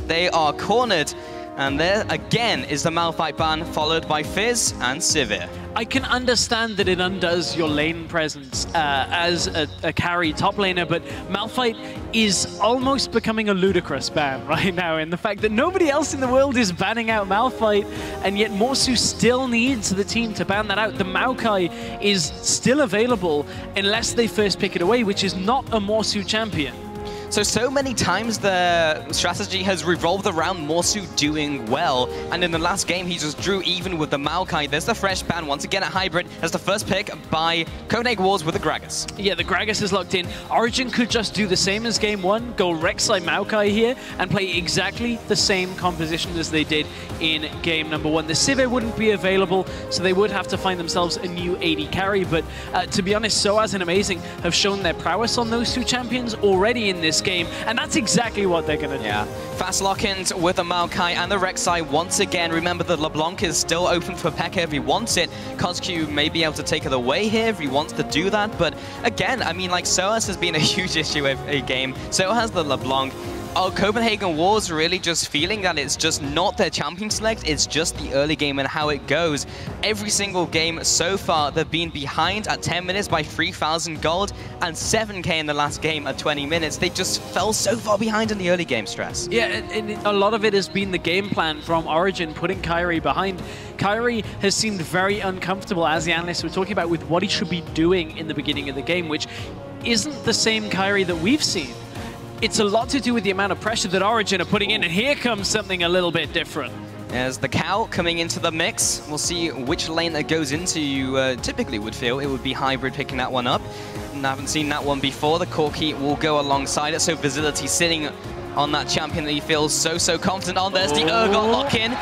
they are cornered. And there again is the Malphite ban, followed by Fizz and Sivir. I can understand that it undoes your lane presence as a carry top laner, but Malphite is almost becoming a ludicrous ban right now in the fact that nobody else in the world is banning out Malphite, and yet Morsu still needs the team to ban that out. The Maokai is still available unless they first pick it away, which is not a Morsu champion. So many times the strategy has revolved around Morsu doing well, and in the last game he just drew even with the Maokai. There's the fresh ban once again at Hybrid as the first pick by Copenhagen Wolves with the Gragas. Yeah, the Gragas is locked in. Origen could just do the same as game one, go Rek'Sai Maokai here, and play exactly the same composition as they did in game number one. The Sivir wouldn't be available, so they would have to find themselves a new AD carry, but to be honest, Soaz and Amazing have shown their prowess on those two champions already in this game, and that's exactly what they're going to do. Yeah, fast lock-ins with the Maokai and the Rek'Sai once again. Remember that LeBlanc is still open for Pekka if he wants it. CosQ may be able to take it away here if he wants to do that, but again, I mean, like, Soaz has been a huge issue every game. So has the LeBlanc. Are Copenhagen Wolves really just feeling that it's just not their champion select, it's just the early game and how it goes? Every single game so far, they've been behind at 10 minutes by 3,000 gold and 7k in the last game at 20 minutes. They just fell so far behind in the early game, Stress. Yeah, and a lot of it has been the game plan from Origen, putting Kyrie behind. Kyrie has seemed very uncomfortable, as the analysts were talking about, with what he should be doing in the beginning of the game, which isn't the same Kyrie that we've seen. It's a lot to do with the amount of pressure that Origen are putting in, and here comes something a little bit different. As the cow coming into the mix, we'll see which lane that goes into. You typically would feel it would be Hybrid picking that one up. And I haven't seen that one before. The Corki will go alongside it, so Visibility sitting on that champion that he feels so confident on. There's the Urgot lock-in.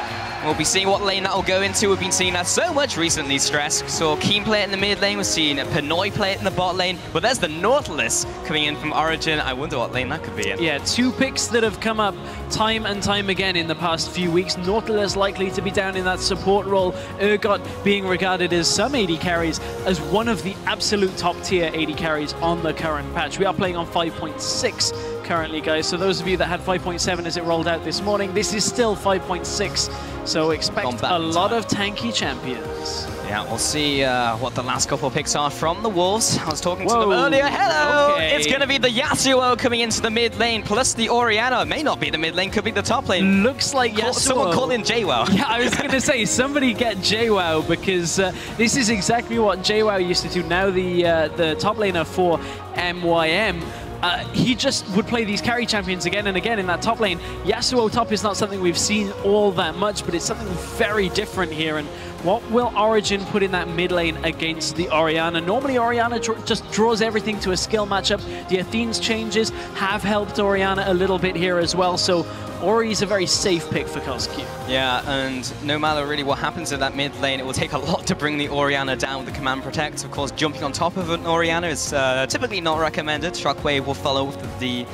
We'll be seeing what lane that will go into. We've been seeing that so much recently, Stress. Saw Keen play it in the mid lane. We've seen Pinoy play it in the bot lane. But there's the Nautilus coming in from Origen. I wonder what lane that could be in. Yeah, two picks that have come up time and time again in the past few weeks. Nautilus likely to be down in that support role. Urgot being regarded as some AD carries as one of the absolute top tier AD carries on the current patch. We are playing on 5.6 currently, guys. So those of you that had 5.7 as it rolled out this morning, this is still 5.6. So expect a lot of tanky champions. Yeah, we'll see what the last couple of picks are from the Wolves. I was talking to them earlier. Hello! Okay. It's going to be the Yasuo coming into the mid lane, plus the Orianna. May not be the mid lane, could be the top lane. Looks like Yasuo. Someone call in JWoww. Yeah, I was going to say, somebody get JWoww, because this is exactly what JWoww used to do. Now the top laner for MYM. He just would play these carry champions again and again in that top lane. Yasuo top is not something we've seen all that much, but it's something very different here. And what will Origen put in that mid lane against the Orianna? Normally Orianna just draws everything to a skill matchup. The Athene's changes have helped Orianna a little bit here as well, so Ori's a very safe pick for CosQ. Yeah, and no matter really what happens in that mid lane, it will take a lot to bring the Orianna down with the Command Protect. Of course, jumping on top of an Orianna is typically not recommended. Shockwave will follow with the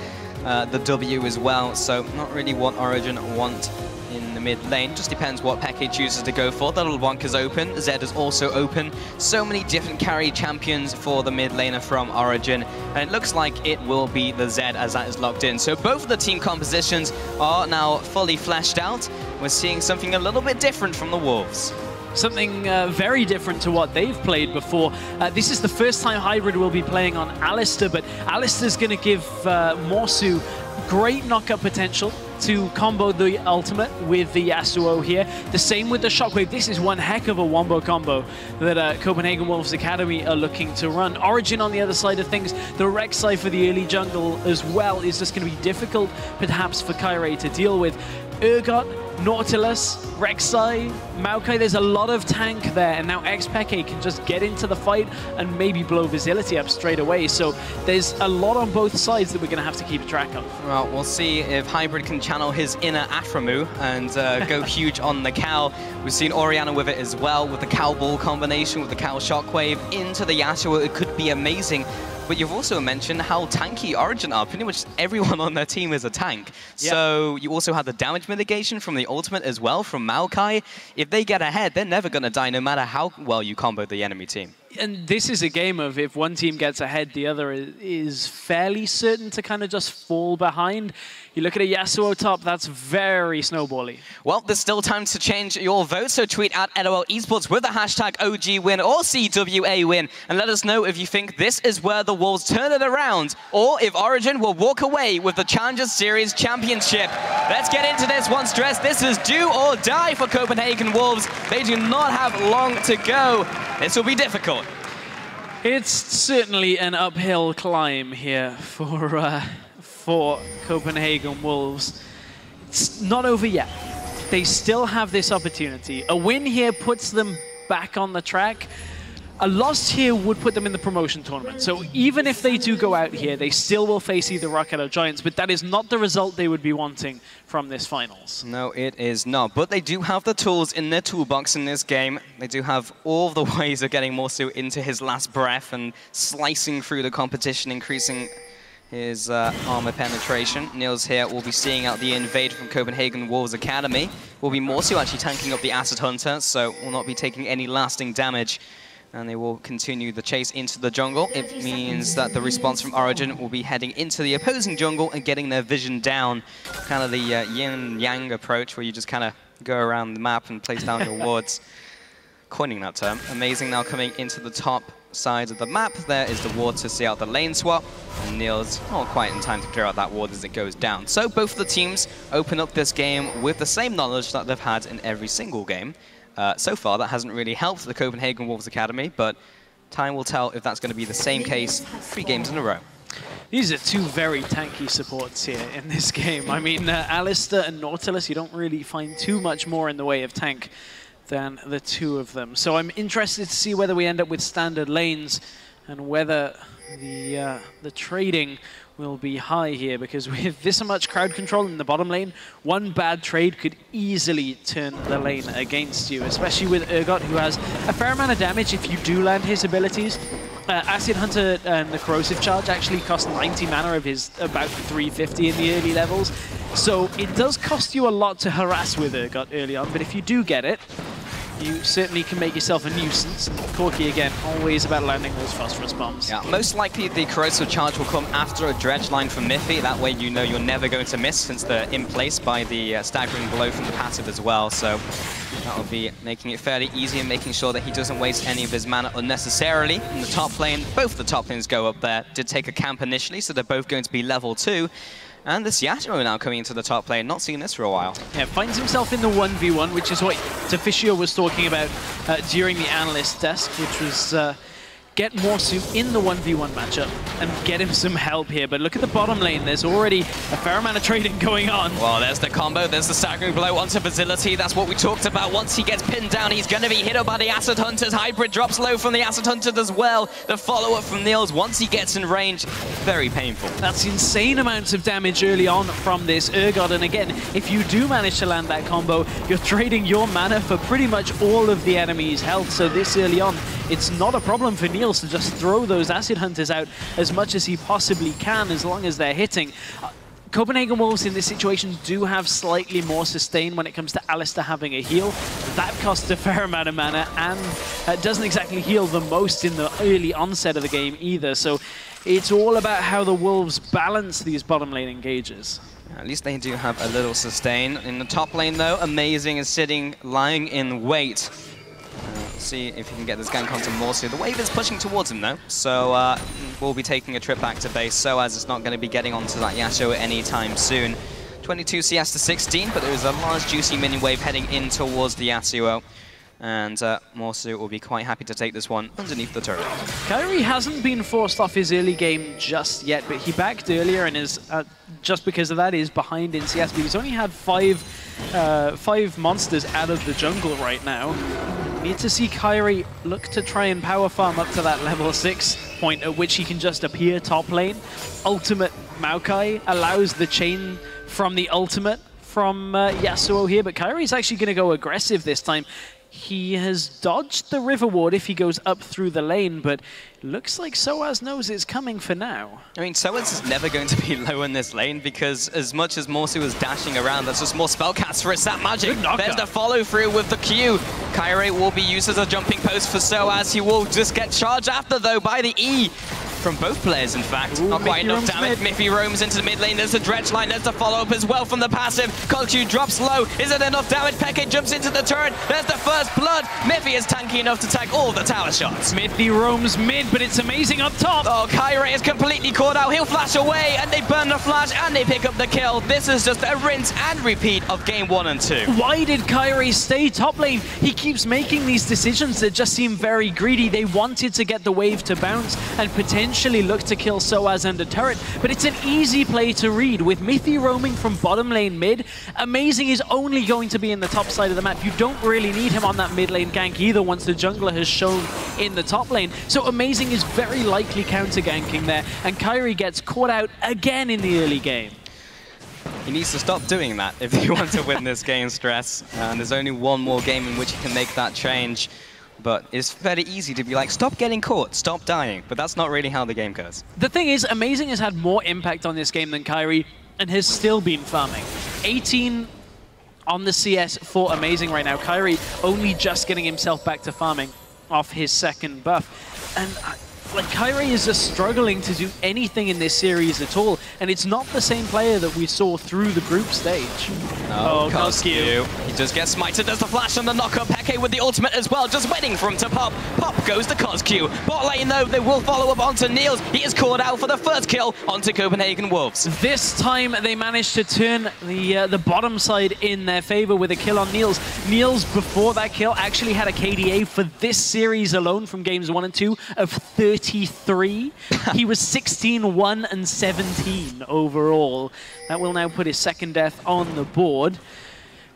W as well, so not really what Origen want in the mid lane. Just depends what package chooses to go for. The LeBlanc is open, Zed is also open. So many different carry champions for the mid laner from Origen, and it looks like it will be the Zed as that is locked in. So both of the team compositions are now fully fleshed out. We're seeing something a little bit different from the Wolves. Something very different to what they've played before. This is the first time Hybrid will be playing on Alistar, but Alistar's going to give Morsu great knockup potential to combo the ultimate with the Yasuo here. The same with the Shockwave. This is one heck of a wombo combo that Copenhagen Wolves Academy are looking to run. Origen on the other side of things, the Rek'Sai for the early jungle as well is just going to be difficult perhaps for Kyrie to deal with. Urgot, Nautilus, Rek'Sai, Maokai, there's a lot of tank there, and now Xpeke can just get into the fight and maybe blow Visibility up straight away. So there's a lot on both sides that we're going to have to keep track of. Well, we'll see if Hybrid can channel his inner Aphromoo and go huge on the cow. We've seen Orianna with it as well, with the cow ball combination, with the cow shockwave into the Yasuo. It could be amazing. But you've also mentioned how tanky Origen are. Pretty much everyone on their team is a tank. Yep. So you also have the damage mitigation from the ultimate as well from Maokai. If they get ahead, they're never going to die no matter how well you combo the enemy team. And this is a game of if one team gets ahead, the other is fairly certain to kind of just fall behind. You look at a Yasuo top, that's very snowbally. Well, there's still time to change your vote, so tweet at LOL Esports with the hashtag OGWin or CWA win, and let us know if you think this is where the Wolves turn it around, or if Origen will walk away with the Challengers Series Championship. Let's get into this one, Stress. This is do or die for Copenhagen Wolves. They do not have long to go. This will be difficult. It's certainly an uphill climb here for Copenhagen Wolves. It's not over yet. They still have this opportunity. A win here puts them back on the track. A loss here would put them in the promotion tournament. So even if they do go out here, they still will face either Rocket or Giants, but that is not the result they would be wanting from this finals. No, it is not. But they do have the tools in their toolbox in this game. They do have all the ways of getting Morsu into his last breath and slicing through the competition, increasing his armor penetration. Niels here will be seeing out the invade from Copenhagen Wolves Academy. Will be Morsu actually tanking up the Acid Hunter, so will not be taking any lasting damage. And they will continue the chase into the jungle. It means that the response from Origen will be heading into the opposing jungle and getting their vision down. Kind of the yin-yang approach, where you just kind of go around the map and place down your wards. Coining that term. Amazing now coming into the top side of the map. There is the ward to see out the lane swap. And Niels not quite in time to clear out that ward as it goes down. So both of the teams open up this game with the same knowledge that they've had in every single game. So far, that hasn't really helped the Copenhagen Wolves Academy, but time will tell if that's going to be the same case 3 games in a row. These are 2 very tanky supports here in this game. I mean, Alistair and Nautilus, you don't really find too much more in the way of tank than the 2 of them. So I'm interested to see whether we end up with standard lanes and whether the trading will be high here, because with this much crowd control in the bottom lane, one bad trade could easily turn the lane against you, especially with Urgot, who has a fair amount of damage if you do land his abilities. Acid Hunter and the Corrosive Charge actually cost 90 mana of his about 350 in the early levels. So it does cost you a lot to harass with Urgot early on, but if you do get it, you certainly can make yourself a nuisance. Corki, again, always about landing those phosphorus bombs. Yeah, most likely the Corrosive Charge will come after a dredge line from Miffy. That way you know you're never going to miss, since they're in place by the staggering blow from the passive as well. So that will be making it fairly easy and making sure that he doesn't waste any of his mana unnecessarily. In the top lane, both the top lanes go up there. Did take a camp initially, so they're both going to be level 2. And this Yasuo now coming into the top lane, not seen this for a while. Yeah, finds himself in the 1v1, which is what Deficio was talking about during the analyst desk, which was get Morsu in the 1v1 matchup and get him some help here. But look at the bottom lane, there's already a fair amount of trading going on. Well, there's the combo, there's the staggering blow onto Facility. That's what we talked about. Once he gets pinned down, he's going to be hit up by the Acid Hunters. Hybrid drops low from the Acid Hunters as well. The follow-up from Niels, once he gets in range, very painful. That's insane amounts of damage early on from this Urgot. And again, if you do manage to land that combo, you're trading your mana for pretty much all of the enemy's health. So this early on, it's not a problem for Niels to just throw those Acid Hunters out as much as he possibly can, as long as they're hitting. Copenhagen Wolves in this situation do have slightly more sustain when it comes to Alistair having a heal. That costs a fair amount of mana and doesn't exactly heal the most in the early onset of the game either. So it's all about how the Wolves balance these bottom lane engages. At least they do have a little sustain. In the top lane though, Amazing is sitting, lying in wait. See if he can get this gank onto Morsu. The wave is pushing towards him though, so we'll be taking a trip back to base, so as it's not going to be getting onto that Yasuo anytime soon. 22 CS to 16, but there is a large juicy minion wave heading in towards the Yasuo. And Morsu will be quite happy to take this one underneath the turret. Kyrie hasn't been forced off his early game just yet, but he backed earlier and is, just because of that, is behind in CS. But he's only had five monsters out of the jungle right now. Need to see Kyrie look to try and power farm up to that level 6 point at which he can just appear top lane. Ultimate Maokai allows the chain from the ultimate from Yasuo here, but Kyrie's actually going to go aggressive this time. He has dodged the river ward if he goes up through the lane, but looks like Soaz knows it's coming for now. I mean, Soaz is never going to be low in this lane because as much as Morsu was dashing around, that's just more spellcasts for his Sap Magic. There's the follow-through with the Q. Kyrie will be used as a jumping post for Soaz. He will just get charged after, though, by the E. From both players, in fact. Ooh, not quite enough damage. Mid. Miffy roams into the mid lane. There's the dredge line. There's the follow-up as well from the passive. Kolchu drops low. Is it enough damage? Peke jumps into the turret. There's the first blood. Miffy is tanky enough to tank all the tower shots. Miffy roams mid, but it's amazing up top. Oh, Kyrie is completely caught out. He'll flash away, and they burn the flash, and they pick up the kill. This is just a rinse and repeat of game 1 and 2. Why did Kyrie stay top lane? He keeps making these decisions that just seem very greedy. They wanted to get the wave to bounce and potentially look to kill Soaz and the turret, but it's an easy play to read. With Miffy roaming from bottom lane mid, Amazing is only going to be in the top side of the map. You don't really need him on that mid lane gank either once the jungler has shown in the top lane. So Amazing is very likely counter ganking there, and Kyrie gets caught out again in the early game. He needs to stop doing that if he wants to win this game, Stress. And there's only one more game in which he can make that change. But it's very easy to be like, stop getting caught, stop dying. But that's not really how the game goes. The thing is, Amazing has had more impact on this game than Kyrie and has still been farming. 18 on the CS for Amazing right now. Kyrie only just getting himself back to farming off his second buff. And like, Kyrie is just struggling to do anything in this series at all, and it's not the same player that we saw through the group stage. Oh, Coscu. He just gets smited. There's the flash on the knockup. Peke with the ultimate as well, just waiting for him to pop. Pop goes to Coscu. Bot lane, though, they will follow up onto Niels. He is called out for the first kill onto Copenhagen Wolves. This time, they managed to turn the bottom side in their favor with a kill on Niels. Niels, before that kill, actually had a KDA for this series alone from games 1 and 2 of 33. He was 16, 1, and 17 overall. That will now put his second death on the board.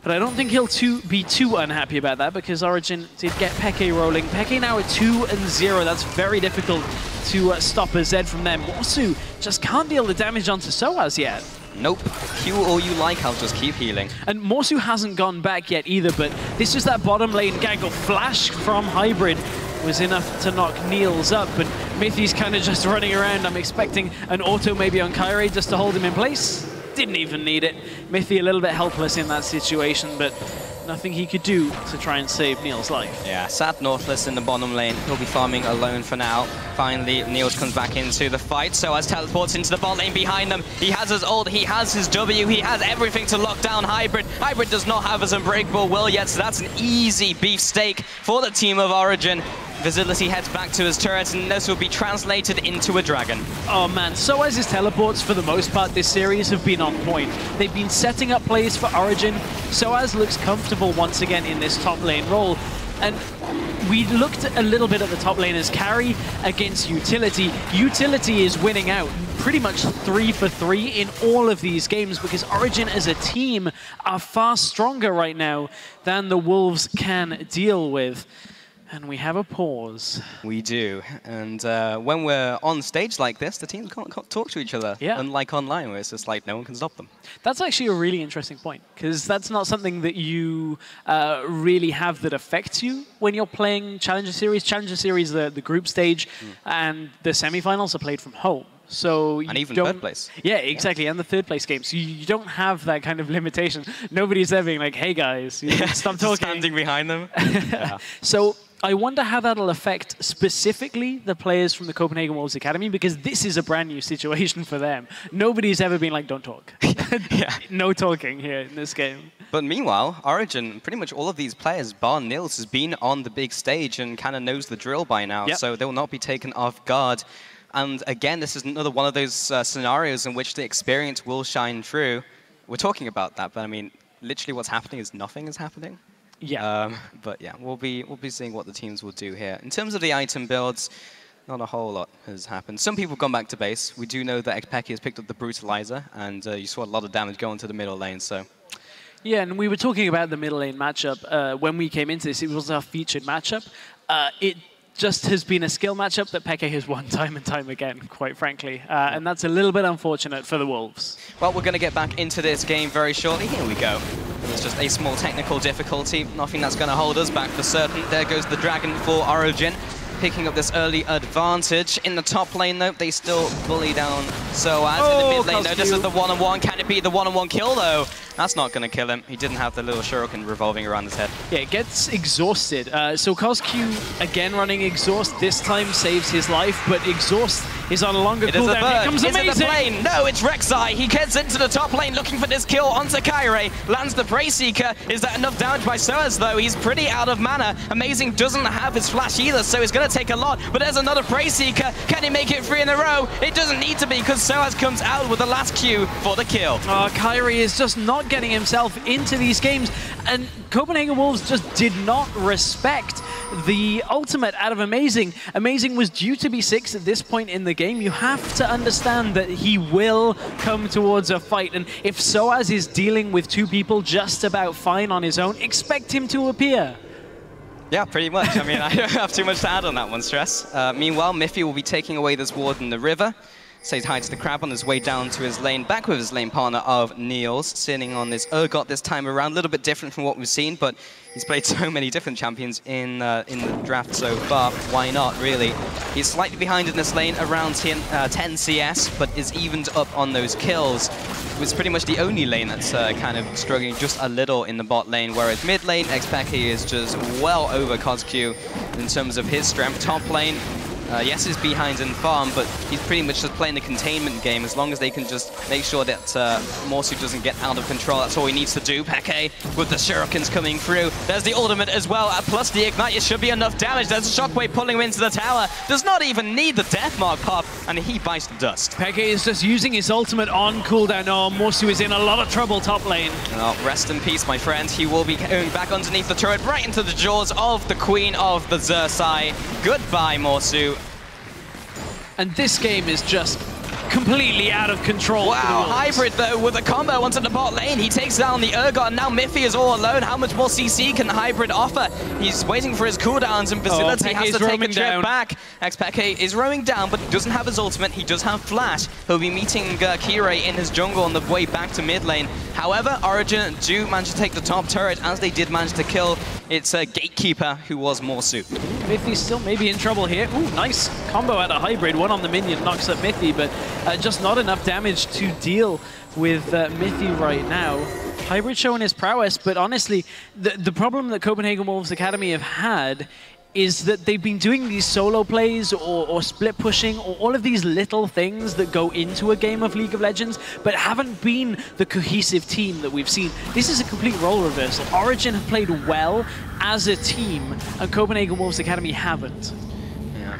But I don't think he'll be too unhappy about that, because Origen did get Peke rolling. Peke now at 2-0. That's very difficult to stop a Zed from there. Morsu just can't deal the damage onto Soaz yet. Nope. Q all you like, I'll just keep healing. And Morsu hasn't gone back yet either, but this is that bottom lane gaggle. Flash from Hybrid was enough to knock Niels up, but Miffy's kind of just running around. I'm expecting an auto maybe on Kyrie just to hold him in place. Didn't even need it. Miffy a little bit helpless in that situation, but nothing he could do to try and save Niels' life. Yeah, sad Northless in the bottom lane. He'll be farming alone for now. Finally, Niels comes back into the fight. So as teleports into the bot lane behind them, he has his ult, he has his W, he has everything to lock down Hybrid. Hybrid does not have his Unbreakable will yet, so that's an easy beefsteak for the team of Origen. Visibility heads back to his turret, and this will be translated into a dragon. Oh man, Soaz's teleports for the most part this series have been on point. They've been setting up plays for Origen. Soaz looks comfortable once again in this top lane role. And we looked a little bit at the top lane as carry against utility. Utility is winning out pretty much 3 for 3 in all of these games, because Origen as a team are far stronger right now than the Wolves can deal with. And we have a pause. We do. And when we're on stage like this, the teams can't talk to each other. Yeah. Unlike online, where it's just like no one can stop them. That's actually a really interesting point, because that's not something that you really have that affects you when you're playing Challenger Series. Challenger Series, the group stage, and the semifinals are played from home. So and even third place. Yeah, exactly, and the third place game. So you don't have that kind of limitation. Nobody's there being like, hey guys, stop talking. Standing behind them. Yeah. So I wonder how that'll affect specifically the players from the Copenhagen Wolves Academy, because this is a brand new situation for them. Nobody's ever been like, don't talk. Yeah. No talking here in this game. But meanwhile, Origen, pretty much all of these players, bar Niels, has been on the big stage and kind of knows the drill by now, so they will not be taken off guard. And again, this is another one of those scenarios in which the experience will shine through. We're talking about that, but I mean, literally what's happening is nothing is happening. Yeah. But yeah, we'll be seeing what the teams will do here. In terms of the item builds, not a whole lot has happened. Some people have gone back to base. We do know that Peke has picked up the Brutalizer, and you saw a lot of damage going to the middle lane, so... Yeah, and we were talking about the middle lane matchup. When we came into this, it was our featured matchup. It just has been a skill matchup that Peke has won time and time again, quite frankly. And that's a little bit unfortunate for the Wolves. Well, we're going to get back into this game very shortly. Here we go. It's just a small technical difficulty. Nothing that's going to hold us back for certain. There goes the Dragon for Origen, picking up this early advantage. In the top lane, though, they still bully down SOAS. In the mid lane, though, this is the one-on-one. Can it be the one-on-one kill, though? That's not going to kill him. He didn't have the little shuriken revolving around his head. Yeah, it gets exhausted. So CosQ, again running Exhaust, this time saves his life, but Exhaust is on a longer cooldown. Here comes Amazing! Is it the plane? No, it's Rek'Sai. He gets into the top lane looking for this kill onto Kairi. Lands the Prey Seeker. Is that enough damage by SOAS, though? He's pretty out of mana. Amazing doesn't have his flash either, so it's going to take a lot. But there's another Prey Seeker. Can he make it 3 in a row? It doesn't need to be, because SOAS comes out with the last Q for the kill. Oh, Kairi is just not getting himself into these games, and Copenhagen Wolves just did not respect the ultimate out of Amazing. Amazing was due to be 6 at this point in the game. You have to understand that he will come towards a fight, and if SOAS is dealing with 2 people just about fine on his own, expect him to appear. Yeah, pretty much. I mean, I don't have too much to add on that one, Stress. Meanwhile, Miffy will be taking away this ward in the river. Says hi to the crab on his way down to his lane, back with his lane partner of Niels, sitting on this Urgot this time around. A little bit different from what we've seen, but he's played so many different champions in the draft so far. Why not, really? He's slightly behind in this lane, around 10 CS, but is evened up on those kills. It was pretty much the only lane that's kind of struggling just a little in the bot lane, whereas mid lane, Xpeke is just well over CosQ in terms of his strength. Top lane, yes, he's behind in farm, but he's pretty much just playing the containment game. As long as they can just make sure that Morsu doesn't get out of control, that's all he needs to do. Peke with the shurikens coming through. There's the ultimate as well, plus the ignite. It should be enough damage. There's a shockwave pulling him into the tower. Does not even need the death mark pop, and he bites the dust. Peke is just using his ultimate on cooldown. Oh, Morsu is in a lot of trouble top lane. Oh, rest in peace, my friend. He will be going back underneath the turret, right into the jaws of the Queen of the Xerxai. Goodbye, Morsu. And this game is just completely out of control. Wow, Hybrid though with a combo onto the bot lane. He takes down the Urgot, and now Miffy is all alone. How much more CC can Hybrid offer? He's waiting for his cooldowns, and Facility has to take a trip back. Xpeke is roaming down, but he doesn't have his ultimate. He does have Flash. He'll be meeting Kirei in his jungle on the way back to mid lane. However, Origen do manage to take the top turret, as they did manage to kill its Gatekeeper, who was Morsu. Miffy's still maybe in trouble here. Ooh, nice combo out of Hybrid. One on the minion knocks up Miffy, but just not enough damage to deal with Miffy right now. Hybrid showing his prowess, but honestly, the problem that Copenhagen Wolves Academy have had is that they've been doing these solo plays or split pushing or all of these little things that go into a game of League of Legends, but haven't been the cohesive team that we've seen. This is a complete role reversal. Origen have played well as a team, and Copenhagen Wolves Academy haven't.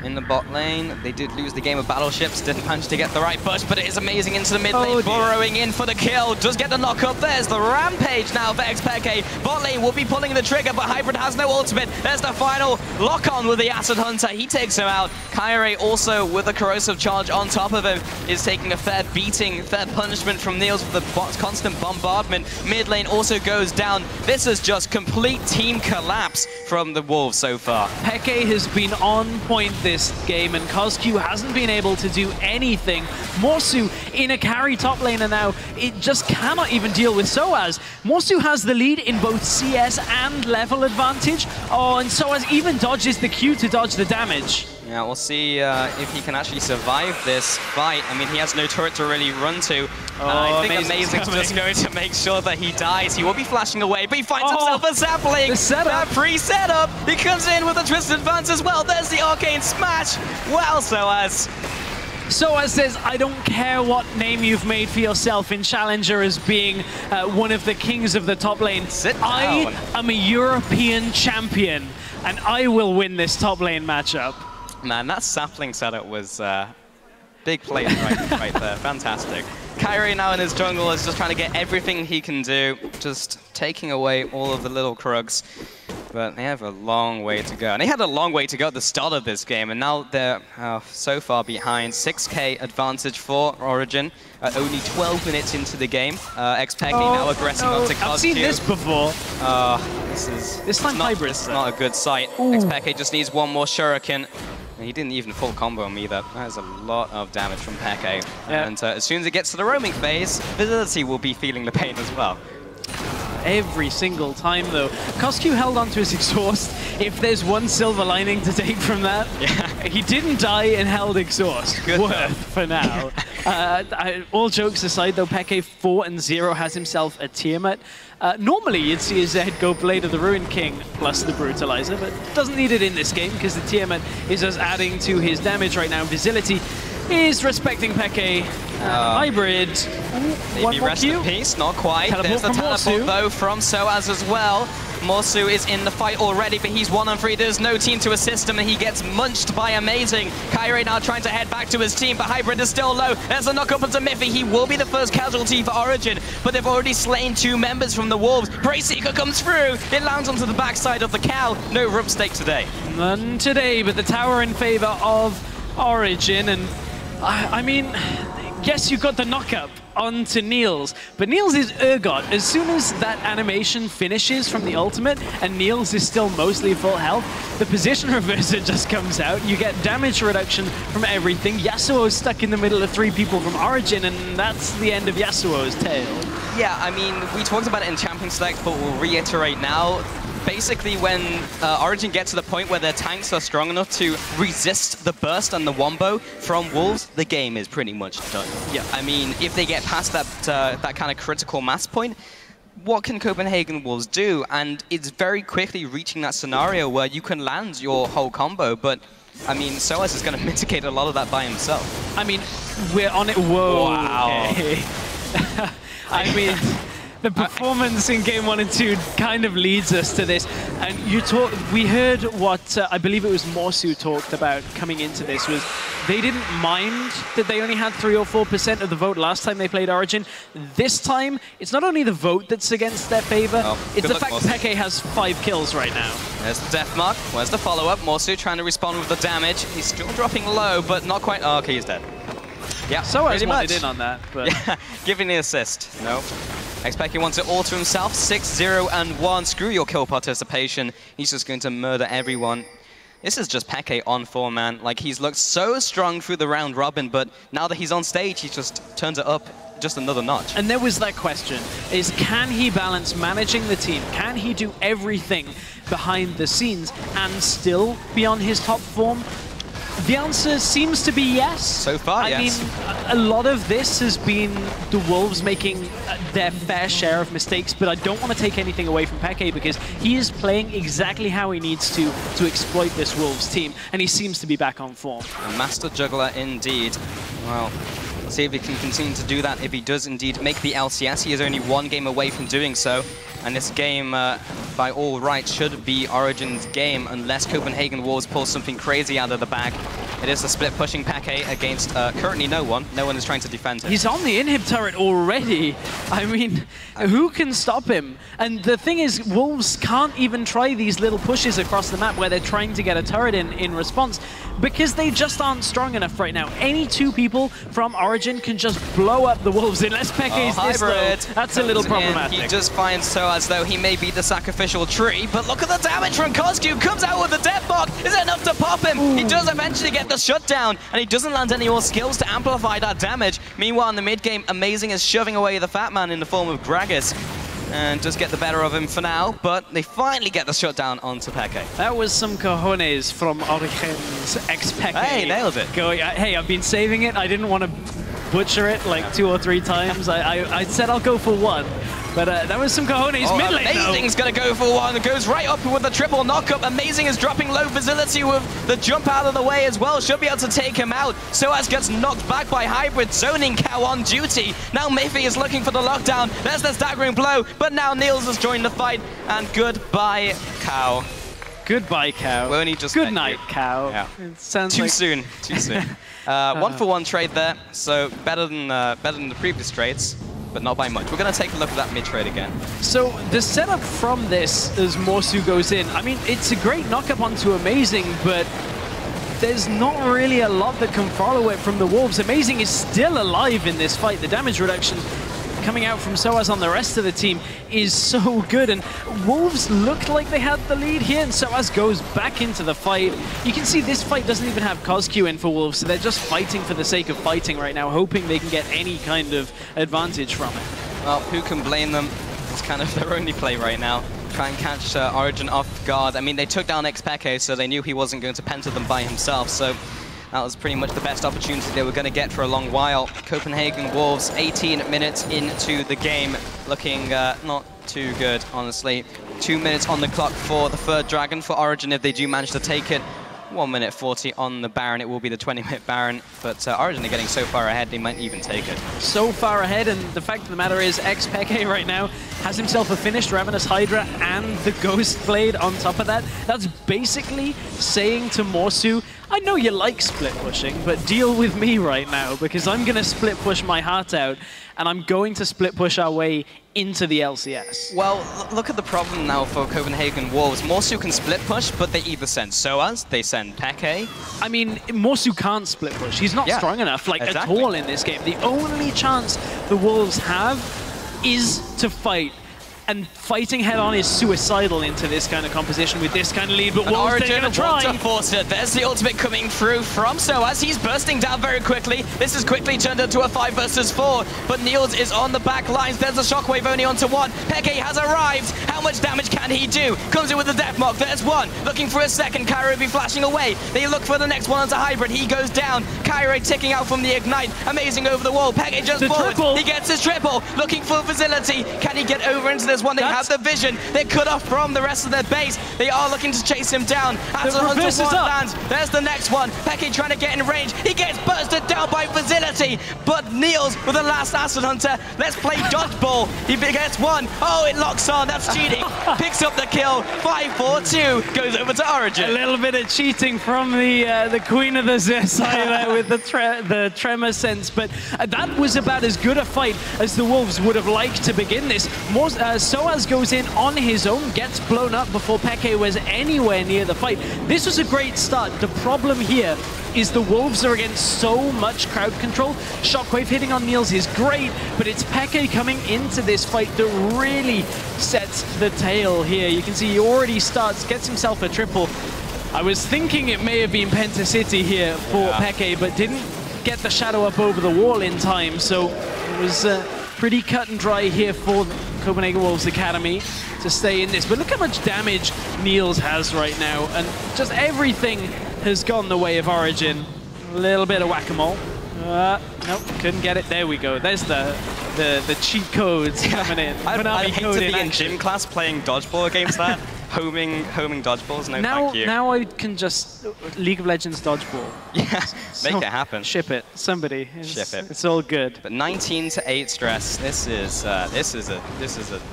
In the bot lane, they did lose the game of Battleships, didn't manage to get the right push, but it is Amazing into the mid lane, burrowing in for the kill, does get the knock up. There's the Rampage now for Xpeke. Bot lane will be pulling the trigger, but Hybrid has no ultimate. There's the final lock on with the Acid Hunter, he takes him out. Kairi also with a corrosive charge on top of him is taking a fair beating, fair punishment from Niels with the constant bombardment. Mid lane also goes down. This is just complete team collapse from the Wolves so far. Peke has been on point this game, and CosQ hasn't been able to do anything. Morsu in a carry top laner now. It just cannot even deal with SOAS. Morsu has the lead in both CS and level advantage. Oh, and SOAS even dodges the Q to dodge the damage. Yeah, we'll see if he can actually survive this fight. I mean, he has no turret to really run to. I think Amazing's just going to make sure that he dies. He will be flashing away, but he finds himself a sapling. The setup. That pre-setup. He comes in with a twisted advance as well. There's the arcane smash. Wow, SOAS. SOAS says, I don't care what name you've made for yourself in Challenger as being one of the kings of the top lane. Sit down. I am a European champion, and I will win this top lane matchup. Man, that sapling setup was big play right there. Fantastic. Kairi now in his jungle is just trying to get everything he can do, just taking away all of the little Krugs. But they have a long way to go. And they had a long way to go at the start of this game, and now they're so far behind. 6k advantage for Origen, only 12 minutes into the game. Xpeke now aggressing onto CosQ. I've seen this before. This time Hybrid. This is not a good sight. Xpeke just needs one more shuriken. He didn't even full combo him either. That is a lot of damage from Peke. Yeah. And as soon as it gets to the roaming phase, Facility will be feeling the pain as well. every single time, though. Koskyu held onto his exhaust. If there's one silver lining to take from that, he didn't die and held exhaust. Good Worth for now. All jokes aside, though, Peke 4-0 has himself a Tiamat. Normally, you'd see his Zed go Blade of the Ruined King plus the Brutalizer, but doesn't need it in this game because the Tiamat is just adding to his damage right now. Visility is respecting Peke. Hybrid. Maybe rest in peace, not quite. There's the teleport though from Soaz as well. Morsu is in the fight already, but he's 1-on-3. There's no team to assist him, and he gets munched by Amazing. Kyrie now trying to head back to his team, but Hybrid is still low. There's a knock-up onto Miffy. He will be the first casualty for Origen, but they've already slain 2 members from the Wolves. Braceseeker comes through. It lands onto the backside of the cow. No rump stake today. None today, but the tower in favor of Origen, and I mean, yes, you got the knock-up onto Niels, but Niels is Urgot. As soon as that animation finishes from the ultimate and Niels is still mostly full health, the position reverser just comes out. You get damage reduction from everything. Yasuo's stuck in the middle of 3 people from Origen, and that's the end of Yasuo's tale. Yeah, I mean, we talked about it in Champion Select, but we'll reiterate now. Basically, when Origen gets to the point where their tanks are strong enough to resist the burst and the wombo from Wolves, the game is pretty much done. Yeah. I mean, if they get past that kind of critical mass point, what can Copenhagen Wolves do? And it's very quickly reaching that scenario where you can land your whole combo, but I mean, Soaz is going to mitigate a lot of that by himself. I mean, we're on it. Whoa. Wow. Okay. I mean, the performance in game 1 and 2 kind of leads us to this. And we heard what I believe it was Morsu talked about coming into this, was they didn't mind that they only had 3 or 4% of the vote last time they played Origen. This time, it's not only the vote that's against their favor, it's the fact that Peke has 5 kills right now. There's the death mark. Where's the follow-up? Morsu trying to respond with the damage. He's still dropping low, but not quite. Oh, okay, he's dead. Yeah, so I wanted in on that, but yeah, giving the assist. No. Xpeki wants it all to himself. 6-0-1. Screw your kill participation. He's just going to murder everyone. This is just Peke on form, man. Like, he's looked so strong through the round robin, but now that he's on stage, he just turns it up just another notch. And there was that question, is can he balance managing the team? Can he do everything behind the scenes and still be on his top form? The answer seems to be yes. So far, yes. I mean, a lot of this has been the Wolves making their fair share of mistakes, but I don't want to take anything away from Peke because he is playing exactly how he needs to exploit this Wolves team, and he seems to be back on form. A master juggler indeed. Well, let's see if he can continue to do that. If he does indeed make the LCS, he is only 1 game away from doing so. And this game, by all rights, should be Origen's game, unless Copenhagen Wolves pull something crazy out of the bag. It is a split pushing Peke against currently no one. No one is trying to defend him. He's on the inhib turret already. I mean, who can stop him? And the thing is, Wolves can't even try these little pushes across the map where they're trying to get a turret in response because they just aren't strong enough right now. Any 2 people from Origen can just blow up the Wolves unless Peke is this low. That's a little problematic. He just finds Soaz, though he may be the sacrificial tree, but look at the damage from Koskyu. Comes out with the death mark. Is it enough to pop him? Ooh. He does eventually get the shutdown, and he doesn't land any more skills to amplify that damage. Meanwhile, in the mid game, Amazing is shoving away the fat man in the form of Gragas, and does get the better of him for now, but they finally get the shutdown onto Peke. That was some cojones from Origen's Xpeki. Hey, nailed it. Going, hey, I've been saving it. I didn't want to butcher it like 2 or 3 times. I said I'll go for 1. But that was some cojones mid lane. Amazing's going to go for 1. It goes right up with a triple knockup. Amazing is dropping low Visility with the jump out of the way as well. Should be able to take him out. Soaz gets knocked back by Hybrid, zoning Cow on duty. Now Miffy is looking for the lockdown. There's the staggering blow, but now Niels has joined the fight. And goodbye, Cow. Goodbye, Cow. We only just Good night, Cow. Yeah. It sounds too soon. 1-for-1 trade there, so better than the previous trades, but not by much. We're going to take a look at that mid-trade again. So the setup from this as Morsu goes in, I mean, it's a great knock-up onto Amazing, but there's not really a lot that can follow it from the Wolves. Amazing is still alive in this fight. The damage reduction coming out from Soaz on the rest of the team is so good, and Wolves looked like they had the lead here, and Soaz goes back into the fight. You can see this fight doesn't even have Koskyu in for Wolves, so they're just fighting for the sake of fighting right now, hoping they can get any kind of advantage from it. Well, who can blame them? It's kind of their only play right now. Try and catch Origen off guard. I mean, they took down XPeke, so they knew he wasn't going to penta them by himself, so that was pretty much the best opportunity they were going to get for a long while. Copenhagen Wolves, 18 minutes into the game, looking not too good, honestly. 2 minutes on the clock for the third Dragon for Origen if they do manage to take it. 1 minute 40 on the Baron. It will be the 20-minute Baron, but Origen are getting so far ahead, they might even take it. So far ahead, and the fact of the matter is, XPeke right now has himself a finished Ravenous Hydra and the Ghost Blade on top of that. That's basically saying to Morsu, I know you like split pushing, but deal with me right now, because I'm going to split push my heart out, and I'm going to split push our way into the LCS. Well, look at the problem now for Copenhagen Wolves. Morsu can split push, but they either send Soaz, they send Peke. I mean, Morsu can't split push. He's not strong enough, like, at all in this game. The only chance the Wolves have is to fight. And fighting head-on is suicidal into this kind of composition with this kind of lead, but Wolves are going to try. To force it. There's the ultimate coming through from Soaz. He's bursting down very quickly. This has quickly turned into a 5 versus 4, but Niels is on the back lines. There's a shockwave only onto 1. Peke has arrived. How much damage can he do? Comes in with the death mark. There's 1. Looking for a second. Kyrie will be flashing away. They look for the next one onto Hybrid. He goes down. Kyrie ticking out from the Ignite. Amazing over the wall. Peke just forward. He gets his triple. Looking for facility. Can he get over into this one? They have the vision. They're cut off from the rest of their base. They are looking to chase him down. As Hunter 1 lands, there's the next one. Peke trying to get in range. He gets bursted down by facility, but Niels with the last Acid Hunter. Let's play dodgeball. He gets 1. Oh, it locks on. That's cheating. Picks up the kill. 5-4-2. Goes over to Origen. A little bit of cheating from the Queen of the side there with the tremor sense, but that was about as good a fight as the Wolves would have liked to begin this. Soaz goes in on his own, gets blown up before Peke was anywhere near the fight. This was a great start. The problem here is the Wolves are against so much crowd control. Shockwave hitting on Niels is great, but it's Peke coming into this fight that really sets the tail here. You can see he already gets himself a triple. I was thinking it may have been Penta City here for Peke, but didn't get the shadow up over the wall in time, so it was pretty cut and dry here for Copenhagen Wolves Academy to stay in this. But look how much damage Niels has right now, and just everything has gone the way of Origen. A little bit of whack-a-mole. Nope, couldn't get it. There we go. There's the cheat codes coming in. I hate to be in gym class playing dodgeball against that. homing dodgeballs, no thank you. Now I can just League of Legends dodgeball. Yeah, make it happen. Ship it, somebody. Ship it. It's all good. But 19-8 stress. This is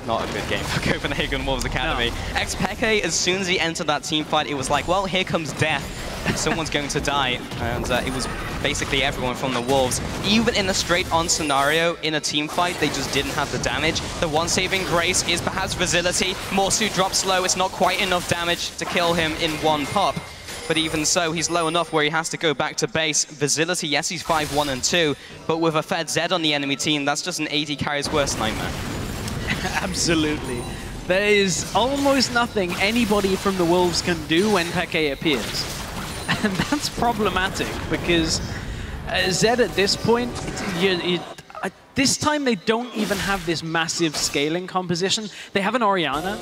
not a good game for Copenhagen Wolves Academy. No. XPeke, as soon as he entered that team fight, it was like, well, here comes death. Someone's going to die, and it was basically everyone from the Wolves. Even in a straight-on scenario, in a team fight, they just didn't have the damage. The one saving grace is perhaps Facility. Morsu drops low. It's not quite enough damage to kill him in one pop. But even so, he's low enough where he has to go back to base. Facility, yes, he's 5-1-2, but with a Fed Z on the enemy team, that's just an 80 carries worst nightmare. Absolutely. There is almost nothing anybody from the Wolves can do when Peke appears. And that's problematic, because Zed at this point, this time they don't even have this massive scaling composition. They have an Oriana,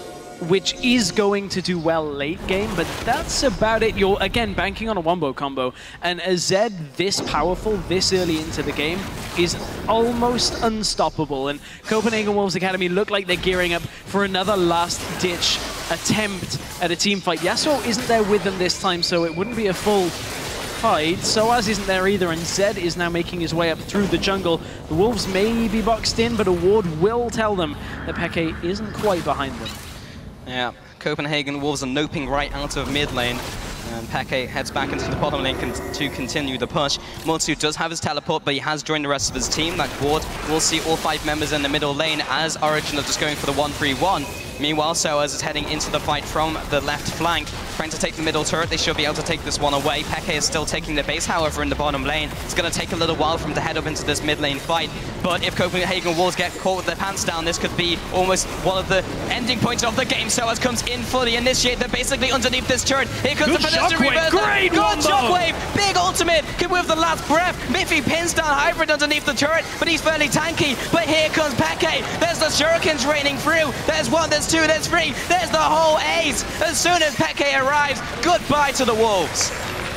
which is going to do well late game, but that's about it. You're, again, banking on a wombo combo. And a Zed this powerful, this early into the game, is almost unstoppable. And Copenhagen Wolves Academy look like they're gearing up for another last-ditch attempt at a team fight. Yasuo isn't there with them this time, so it wouldn't be a full fight. Soaz isn't there either, and Zed is now making his way up through the jungle. The Wolves may be boxed in, but a ward will tell them that Peke isn't quite behind them. Yeah, Copenhagen Wolves are noping right out of mid lane. And Peke heads back into the bottom lane to continue the push. Morsu does have his teleport, but he has joined the rest of his team. That ward will see all 5 members in the middle lane as Origen are just going for the 1-3-1. Meanwhile, Soaz is heading into the fight from the left flank. trying to take the middle turret. They should be able to take this one away. Peke is still taking the base, however, in the bottom lane. It's going to take a little while for him to head up into this mid lane fight. But if Copenhagen Wolves get caught with their pants down, this could be almost one of the ending points of the game. So as comes in fully initiate. They're basically underneath this turret. Here comes the pedestrian reverse. Great good shockwave. Big ultimate. Could with the last breath. Miffy pins down Hybrid underneath the turret, but he's fairly tanky. But here comes Peke. There's the shurikens raining through. There's one, there's two, there's three. There's the whole ace. As soon as Peke arrives, goodbye to the Wolves.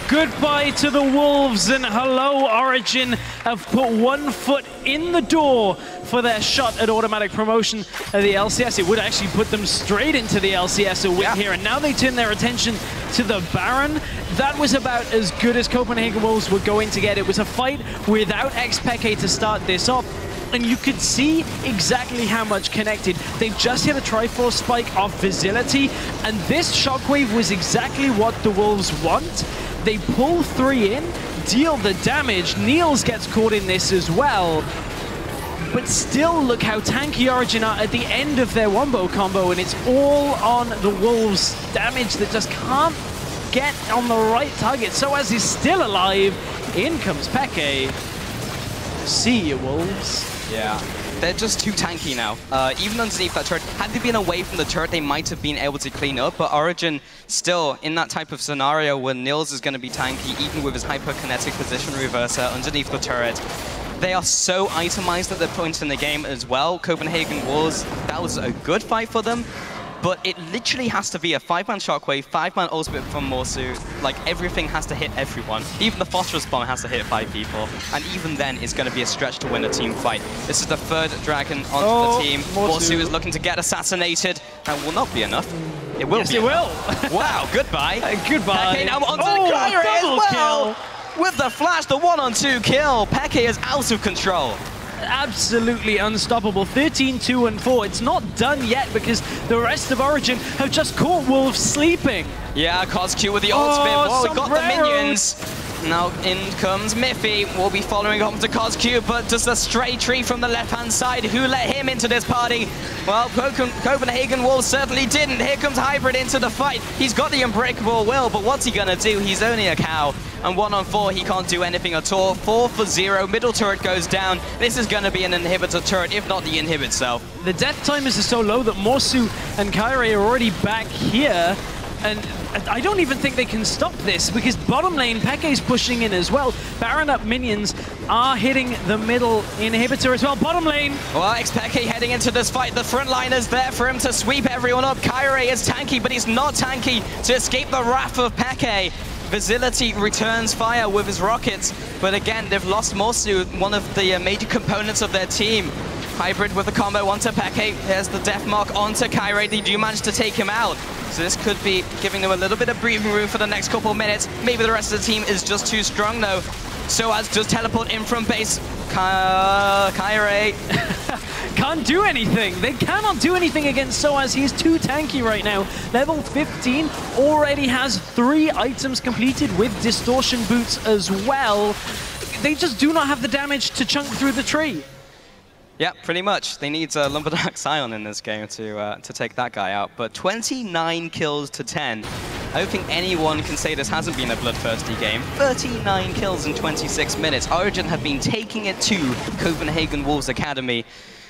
Goodbye to the Wolves, and hello, Origen have put one foot in the door for their shot at automatic promotion of the LCS. It would actually put them straight into the LCS a win here, and now they turn their attention to the Baron. That was about as good as Copenhagen Wolves were going to get. It was a fight without Peke to start this off, and you could see exactly how much connected. They just hit a Triforce spike off Facility, and this shockwave was exactly what the Wolves want. They pull 3 in, deal the damage. Niels gets caught in this as well. But still, look how tanky Origen are at the end of their wombo combo, and it's all on the Wolves' damage that just can't get on the right target. SOAS is still alive. In comes Peke. See you, Wolves. Yeah. They're just too tanky now. Even underneath that turret, had they been away from the turret, they might have been able to clean up, but Origen still in that type of scenario where Niels is going to be tanky, even with his hyperkinetic position reverser underneath the turret. They are so itemized at their points in the game as well. Copenhagen Wolves, that was a good fight for them, but it literally has to be a 5-man shockwave, 5-man ultimate from Morsu. Like, everything has to hit everyone. Even the phosphorus bomb has to hit 5 people. And even then, it's going to be a stretch to win a team fight. This is the 3rd dragon onto the team. Morsu is looking to get assassinated. That will not be enough. It will be. It will. Wow, goodbye. Goodbye. Peke now onto the Kyrie as well. With the flash, the 1-on-2 kill. Peke is out of control. Absolutely unstoppable. 13-2-4. It's not done yet because the rest of Origen have just caught Wolves sleeping. Yeah, COSQ with the ultimate. Oh, we got the minions. Now in comes Miffy. We'll be following up to COSQ, but just a stray tree from the left-hand side. Who let him into this party? Well, Copenhagen Wolves certainly didn't. Here comes Hybrid into the fight. He's got the unbreakable will, but what's he gonna do? He's only a cow. And 1-on-4, he can't do anything at all. 4 for 0. Middle turret goes down. This is going to be an inhibitor turret, if not the inhib itself. The death timers are so low that Morsu and Kyrie are already back here. And I don't even think they can stop this because bottom lane, Peke's pushing in as well. Baron up minions are hitting the middle inhibitor as well. Bottom lane. Well, Peke heading into this fight. The front line is there for him to sweep everyone up. Kyrie is tanky, but he's not tanky to escape the wrath of Peke. Facility returns fire with his rockets, but again, they've lost Morsu, one of the major components of their team. Hybrid with the combo onto Peke. There's the death mark onto Kyrie. They do manage to take him out. So this could be giving them a little bit of breathing room for the next couple of minutes. Maybe the rest of the team is just too strong though. SOAS just teleport in from base. Kyrie. Can't do anything. They cannot do anything against SOAS. He's too tanky right now. Level 15 already has 3 items completed with distortion boots as well. They just do not have the damage to chunk through the tree. Yeah, pretty much. They need Lumberjack Scion in this game to take that guy out. But 29 kills to 10. I don't think anyone can say this hasn't been a bloodthirsty game. 39 kills in 26 minutes. Origen have been taking it to Copenhagen Wolves Academy.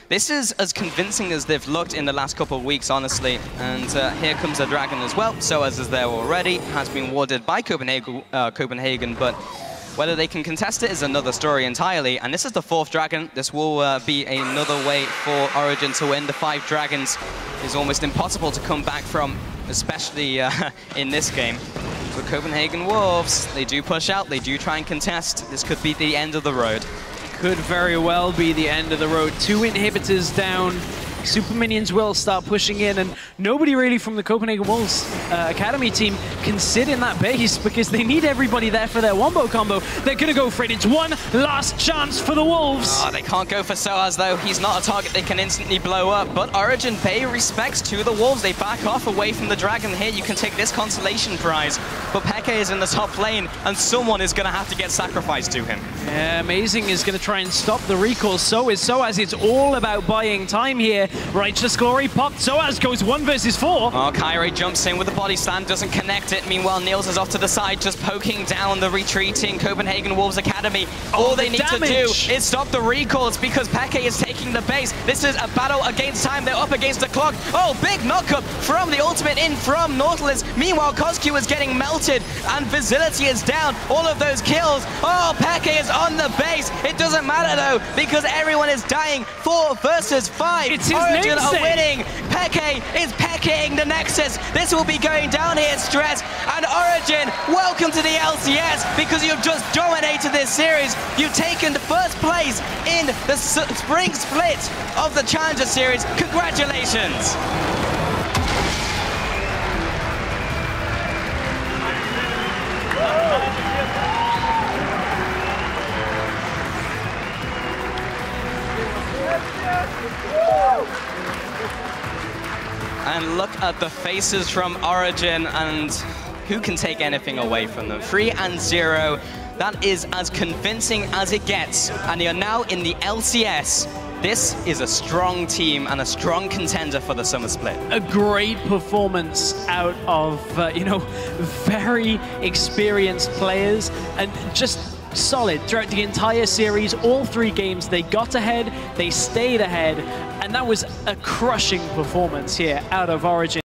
This is as convincing as they've looked in the last couple of weeks, honestly. And here comes a dragon as well. SOAS is there already. Has been warded by Copenhagen, but whether they can contest it is another story entirely. And this is the 4th dragon. This will be another way for Origen to win. The 5 dragons is almost impossible to come back from, especially in this game. But Copenhagen Wolves, they do push out, they do try and contest. This could be the end of the road. Could very well be the end of the road. 2 inhibitors down. Super minions will start pushing in, and nobody really from the Copenhagen Wolves Academy team can sit in that base because they need everybody there for their wombo combo. They're going to go for it. It's one last chance for the Wolves. Oh, they can't go for SOAS, though. He's not a target they can instantly blow up. But Origen pay respects to the Wolves. They back off away from the dragon here. You can take this consolation prize. But Peke is in the top lane, and someone is going to have to get sacrificed to him. Yeah, Amazing is going to try and stop the recall. So is Soaz. It's all about buying time here. Righteous Glory popped. Soaz goes 1 versus 4. Oh, Kyrie jumps in with the body slam, doesn't connect it. Meanwhile, Niels is off to the side, just poking down the retreating Copenhagen Wolves Academy. All they need to do is stop the recalls because Peke is taking the base. This is a battle against time. They're up against the clock. Oh, big knockup from the ultimate in from Nautilus. Meanwhile, Coscu is getting melted and Facility is down. All of those kills. Oh, Peke is on the base. It doesn't matter though because everyone is dying. 4 versus 5. It's his Origen are namesake. winning. Peke is Peking the Nexus. This will be going down here, Stress. And Origen, welcome to the LCS because you've just dominated this series. You've taken the first place in the spring split of the Challenger Series. Congratulations. And look at the faces from Origen and who can take anything away from them. 3-0. That is as convincing as it gets. And you're now in the LCS. This is a strong team and a strong contender for the summer split. A great performance out of, very experienced players and just solid throughout the entire series. All 3 games, they got ahead, they stayed ahead, and that was a crushing performance here out of Origen.